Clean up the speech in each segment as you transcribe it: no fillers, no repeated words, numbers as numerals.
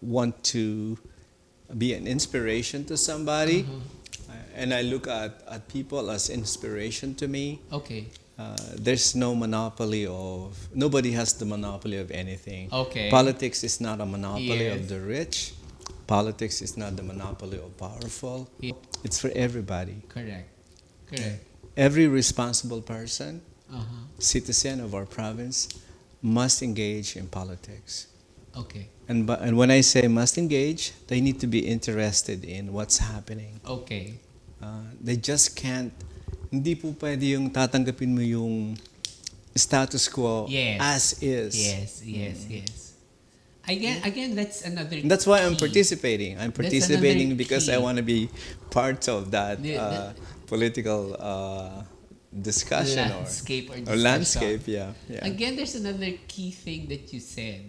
want to be an inspiration to somebody, and I look at people as inspiration to me. Okay. There's no monopoly of, nobody has the monopoly of anything. Okay. Politics is not a monopoly Yes. of the rich. Politics is not the monopoly of powerful. Yeah. It's for everybody. Correct. Correct. Every responsible person, Uh-huh. citizen of our province, must engage in politics. Okay. And when I say must engage, they need to be interested in what's happening. Okay. They just can't, hindi po pwede yung tatanggapin mo yung status quo Yes. as is. Yes. Again, that's another. And that's why I'm key. participating. I'm That's participating another because I key. want to be part of that The political discussion landscape or or discussion. landscape. Yeah. Again, there's another key thing that you said.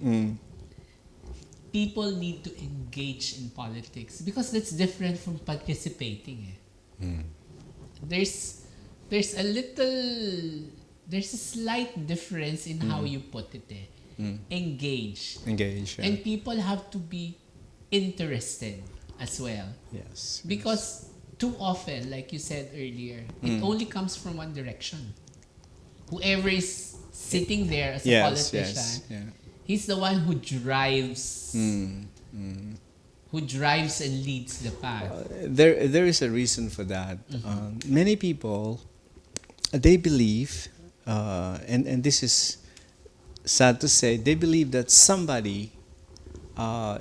People need to engage in politics because that's different from participating. There's a slight difference in how you put it. Engage. Engage. Yeah. And people have to be interested as well. Yes. Because too often, like you said earlier, it only comes from one direction. Whoever is sitting there as a politician, he's the one who drives and leads the path. There is a reason for that. Many people, they believe, and this is sad to say, they believe that somebody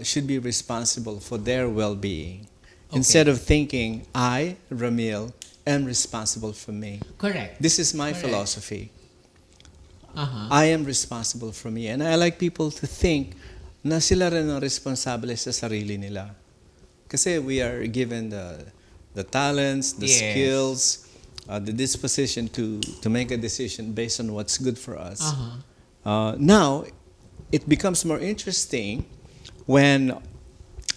should be responsible for their well-being. Instead of thinking, I, Ramil, am responsible for me. Correct. This is my Correct. philosophy. Uh-huh. I am responsible for me. And I like people to think na sila rin ang responsable sa sarili nila. Kasi we are given the talents, the skills, the disposition to make a decision based on what's good for us. Now, it becomes more interesting when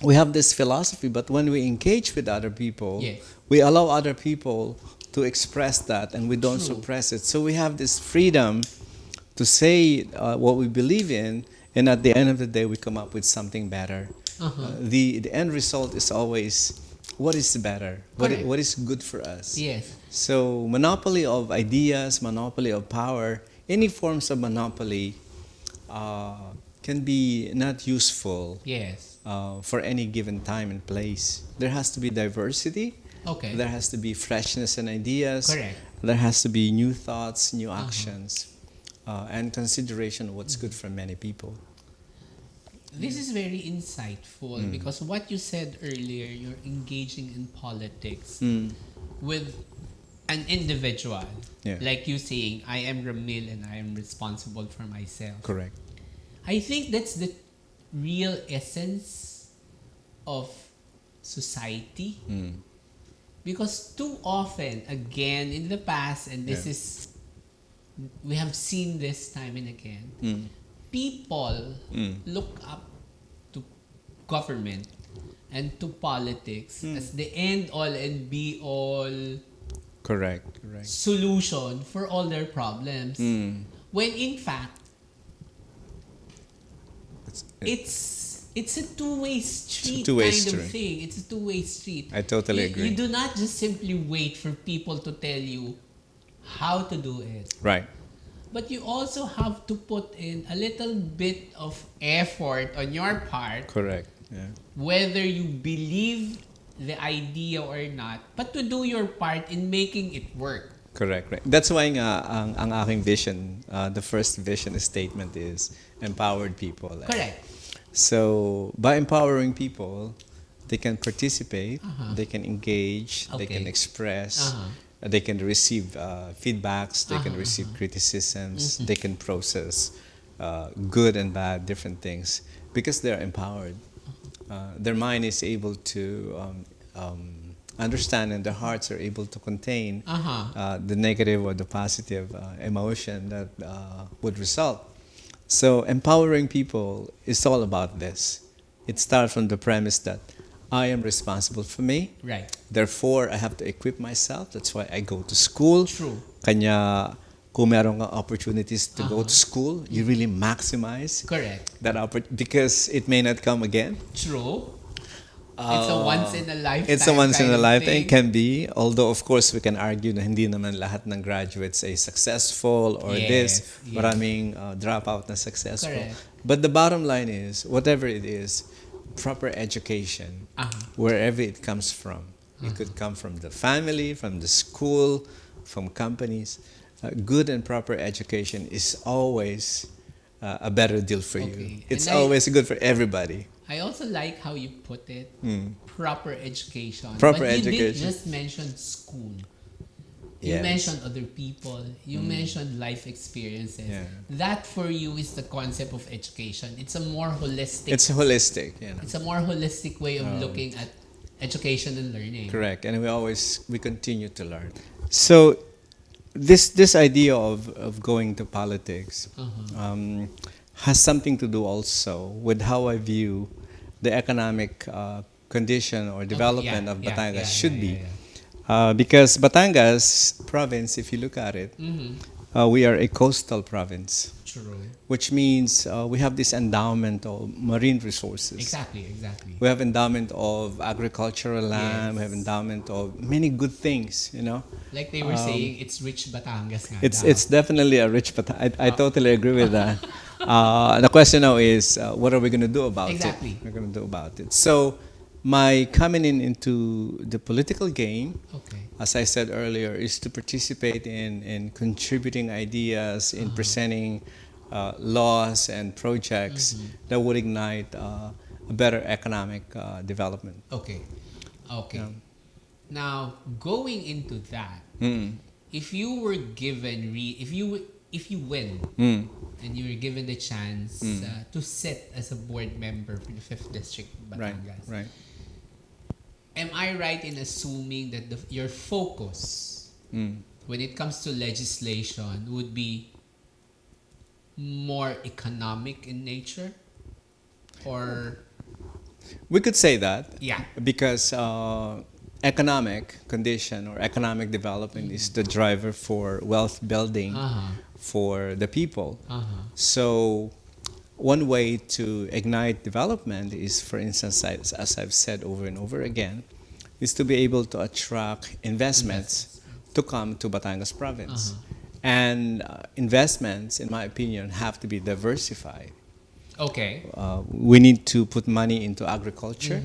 we have this philosophy, but when we engage with other people, we allow other people to express that and we don't suppress it. So we have this freedom to say what we believe in, and at the end of the day, we come up with something better. The end result is always what is better, what is good for us. Yes. So monopoly of ideas, monopoly of power, any forms of monopoly can be not useful. Yes. For any given time and place. There has to be diversity. Okay. There has to be freshness and ideas. Correct. There has to be new thoughts, new actions, and consideration of what's good for many people. This is very insightful because what you said earlier, you're engaging in politics with an individual. Yeah. Like you saying, I am Ramil and I am responsible for myself. Correct. I think that's the real essence of society. Because too often, again, in the past, and this is, we have seen this time and again, people look up to government and to politics as the end all and be all Correct. solution for all their problems. When in fact, it's a two-way street two-way kind street. of thing. It's a two-way street. I totally agree. You do not just simply wait for people to tell you how to do it. Right. But you also have to put in a little bit of effort on your part, Correct. Yeah. whether you believe the idea or not, but to do your part in making it work. Correct. Right. That's why nga ang aking vision, the first vision statement is empowered people. Correct. So by empowering people, they can participate, they can engage, they can express, they can receive feedbacks, they can receive criticisms, they can process good and bad, different things, because they're empowered. Their mind is able to understand, and their hearts are able to contain the negative or the positive emotion that would result. So empowering people is all about this. It starts from the premise that I am responsible for me. Right. Therefore, I have to equip myself. That's why I go to school. True. Kanya kung meron kang opportunities to go to school, you really maximize Correct. that because it may not come again. True. It's a once in a lifetime. It's a once in kind a of lifetime, thing. can be. Although, of course, we can argue na hindi naman lahat ng graduates ay successful or Yes, this. yes. Maraming dropout na successful. Correct. But the bottom line is, whatever it is, proper education, wherever it comes from. It could come from the family, from the school, from companies. Good and proper education is always a better deal for you. Okay. It's And always good for everybody. I also like how you put it. Proper education. Proper but you didn't education. just mention school. You Yes. mentioned other people. You mentioned life experiences. Yeah. That for you is the concept of education. It's a more holistic. It's holistic, you know. It's a more holistic way of looking at education and learning. Correct, and we continue to learn. So, this idea of going to politics has something to do also with how I view the economic condition or development of Batangas should be. Because Batangas province, if you look at it, we are a coastal province, True. which means we have this endowment of marine resources. Exactly. We have endowment of agricultural land. We have endowment of many good things, you know. Like they were saying, it's rich Batangas nga It's daw. it's definitely a rich, but I totally agree with that. The question now is, what are we going to do about Exactly. it? We're going to do about it. So, my coming into the political game, Okay. as I said earlier, is to participate in contributing ideas, in presenting laws and projects that would ignite a better economic development. Okay. Now, going into that, if you were given, if you win, and you were given the chance to sit as a board member for the 5th District of Batangas, Right. am I right in assuming that your focus when it comes to legislation would be more economic in nature? Or, We could say that. yeah. Because economic condition or economic development is the driver for wealth building for the people. So one way to ignite development is, for instance, as I've said over and over again, is to be able to attract investments to come to Batangas province. And investments, in my opinion, have to be diversified. Okay. We need to put money into agriculture.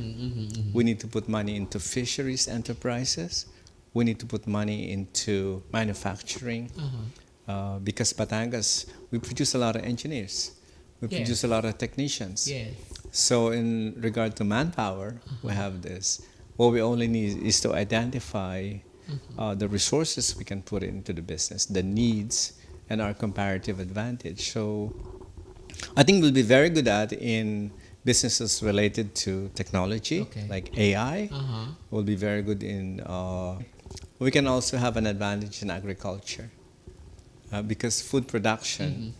We need to put money into fisheries enterprises. We need to put money into manufacturing. Because Batangas, we produce a lot of engineers. We produce a lot of technicians. Yes. So in regard to manpower, we have this. What we only need is to identify the resources we can put into the business, the needs, and our comparative advantage. So I think we'll be very good at in businesses related to technology, like AI. We'll be very good in. We can also have an advantage in agriculture because food production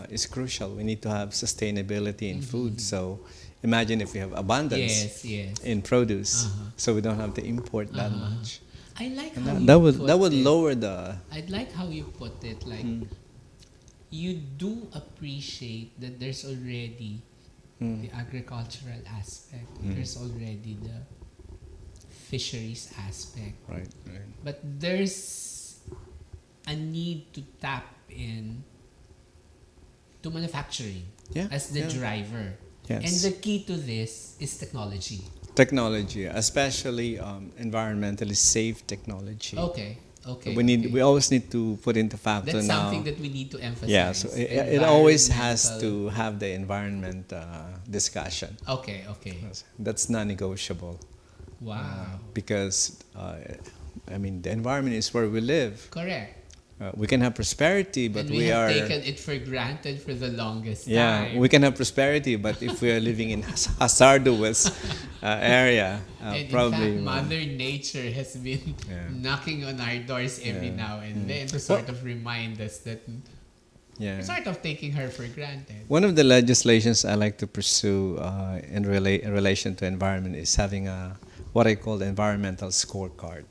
is crucial. We need to have sustainability in food. So imagine if we have abundance in produce, so we don't have to import that much. I like And how that would lower the. I'd like how you put it. Like you do appreciate that there's already the agricultural aspect. There's already the fisheries aspect. Right. But there's a need to tap in to manufacturing as the driver. Yes. And the key to this is technology. Technology, especially environmentally safe technology. Okay. We always need to put into factor That's now. something that we need to emphasize. Yeah, so it always has to have the environment discussion. Okay. That's non-negotiable. Wow. Because the environment is where we live. Correct. We can have prosperity, but and we have taken it for granted for the longest time. Yeah, we can have prosperity, but if we are living in hazardous area, and probably. In fact, Mother Nature has been knocking on our doors every now and then to sort of remind us that we're sort of taking her for granted. One of the legislations I like to pursue in relation to environment is having what I call the environmental scorecard.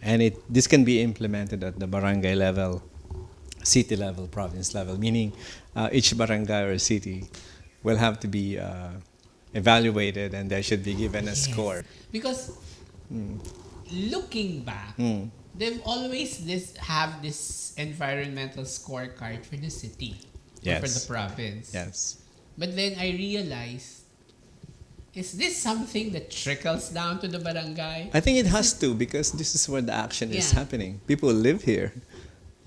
And this can be implemented at the barangay level, city level, province level, meaning each barangay or city will have to be evaluated and they should be given a score. Because looking back, they've always have this environmental scorecard for the city or for the Yes. province. Yes. But then I realized, is this something that trickles down to the barangay? I think it has to, because this is where the action is Yeah. happening. People live here.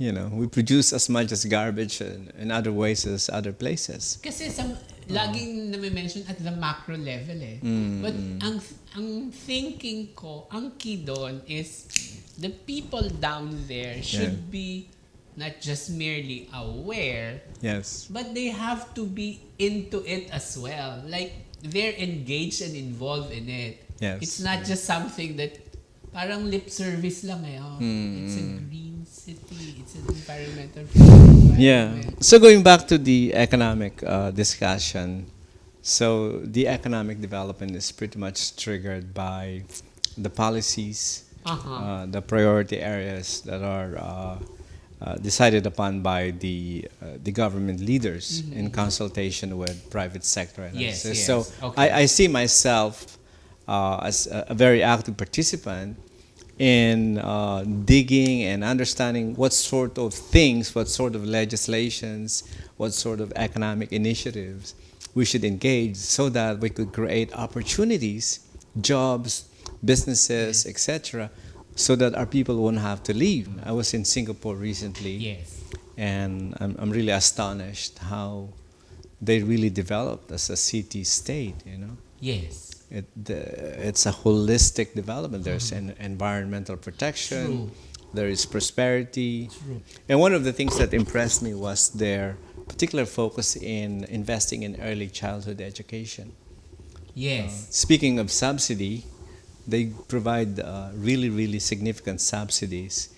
We produce as much as garbage in other ways as other places. Kasi laging nami-mention at the macro level eh. But ang thinking ko, ang key doon is the people down there should be not just merely aware, Yes. but they have to be into it as well. Like, they're engaged and involved in it. Yes. It's not just something that parang lip service lang eh. Oh, it's a green city. It's an environmental Yeah. environment. So going back to the economic discussion, so the economic development is pretty much triggered by the policies, the priority areas that are decided upon by the government leaders in consultation with private sector Yes, analysis. yes. So Okay. I see myself as a very active participant in digging and understanding what sort of things, what sort of legislations, what sort of economic initiatives we should engage so that we could create opportunities, jobs, businesses, etc., so that our people won't have to leave. I was in Singapore recently, Yes. and I'm really astonished how they really developed as a city state. Yes. It's a holistic development. There's an environmental protection. True. There is prosperity. True. And one of the things that impressed me was their particular focus in investing in early childhood education. Yes. Speaking of subsidy, they provide really, really significant subsidies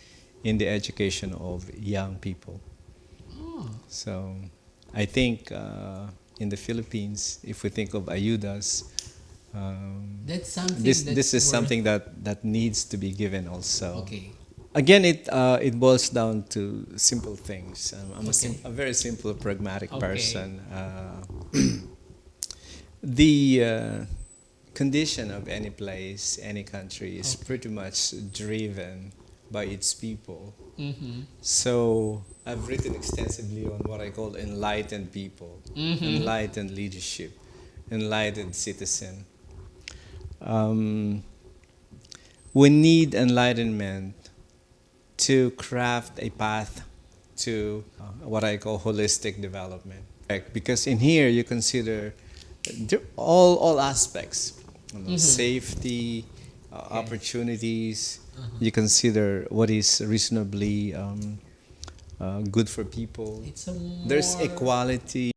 in the education of young people. Oh. So I think in the Philippines, if we think of ayudas, That's something this that's this is worth- something that needs to be given also. Okay. Again, it boils down to simple things. I'm Okay. a very simple, pragmatic Okay. person. The condition of any place, any country is pretty much driven by its people. So I've written extensively on what I call enlightened people, enlightened leadership, enlightened citizen. We need enlightenment to craft a path to what I call holistic development. Because in here you consider all aspects, safety, opportunities. You consider what is reasonably good for people. It's a There's more- equality.